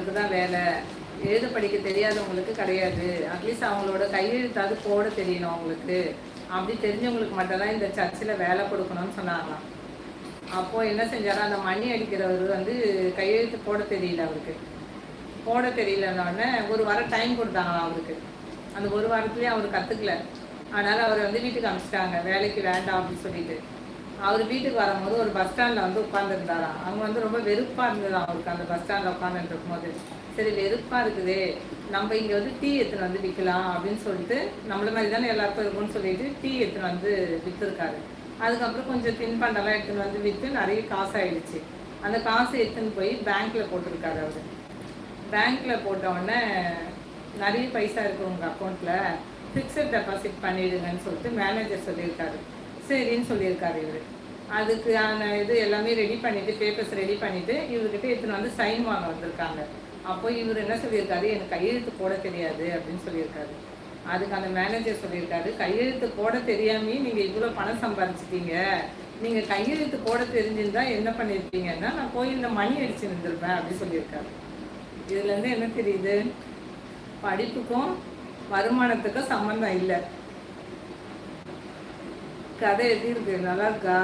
தெரியாதவங்களுக்கு தான் வேலை, எழுத படிக்க தெரியாதவங்களுக்கு கிடையாது. அட்லீஸ்ட் அவங்களோட கையெழுத்தாவது போட தெரியணும் அவங்களுக்கு, அப்படி தெரிஞ்சவங்களுக்கு மட்டும்தான் இந்த சர்ச்சில் வேலை கொடுக்கணும்னு சொன்னாங்களாம். அப்போது என்ன செஞ்சாரா, அந்த மணி அடிக்கிறவர் வந்து கையெழுத்து போட தெரியல அவருக்கு. போட தெரியலன்னொடனே ஒரு வாரம் டைம் கொடுத்தாங்களாம் அவருக்கு. அந்த ஒரு வாரத்துலேயே அவர் கற்றுக்கல. அதனால் அவரை வந்து வீட்டுக்கு அனுப்பிச்சிட்டாங்க, வேலைக்கு வேண்டாம் அப்படின்னு சொல்லிட்டு. அவர் வீட்டுக்கு வரும்போது ஒரு பஸ் ஸ்டாண்டில் வந்து உட்காந்துருந்தாராம். அவங்க வந்து ரொம்ப வெறுப்பாக இருந்ததாம் அவருக்கு அந்த பஸ் ஸ்டாண்டில் உட்காந்துட்டு இருக்கும்போது. சரி வெறுப்பாக இருக்குதே, நம்ம இங்கே வந்து டீ எடுத்துன்னு வந்து விற்கலாம் அப்படின்னு சொல்லிட்டு, நம்மள மாதிரி தானே எல்லாருக்கும் இருக்கும்னு சொல்லிட்டு டீ எடுத்துன்னு வந்து விற்றுருக்காரு. அதுக்கப்புறம் கொஞ்சம் தின்பண்டெல்லாம் எடுத்துன்னு வந்து விற்று நிறைய காசு ஆயிடுச்சு. அந்த காசை எடுத்துன்னு போய் பேங்க்கில் போட்டிருக்காரு அவர். பேங்க்கில் போட்டவுடனே நிறைய பைசா இருக்குது உங்கள் அக்கௌண்ட்டில், ஃபிக்ஸட் டெபாசிட் பண்ணிடுங்கன்னு சொல்லிட்டு மேனேஜர் சொல்லியிருக்காரு. சரின்னு சொல்லியிருக்காரு இவர். அதுக்கான இது எல்லாமே ரெடி பண்ணிவிட்டு, பேப்பர்ஸ் ரெடி பண்ணிவிட்டு இவர்கிட்ட எடுத்துன்னு வந்து சைன் வாங்க வந்திருக்காங்க. அப்போ இவர் என்ன சொல்லியிருக்காரு, எனக்கு கையெழுத்து போட தெரியாது அப்படின்னு சொல்லியிருக்காரு. அதுக்கு அந்த மேனேஜர் சொல்லியிருக்காரு, கையெழுத்து போட தெரியாமே நீங்கள் இவ்வளோ பணம் சம்பாதிச்சிட்டீங்க, நீங்கள் கையெழுத்து போட தெரிஞ்சிருந்தா என்ன பண்ணியிருப்பீங்கன்னா நான் கோயிலில் மணி அடிச்சு இருந்திருப்பேன் அப்படின்னு சொல்லியிருக்காரு. இதுலேருந்து என்ன தெரியுது, படிப்புக்கும் வருமானத்துக்கும் சம்மந்தம் இல்லை. கதை எப்படி இருக்கு, நல்லா இருக்கா?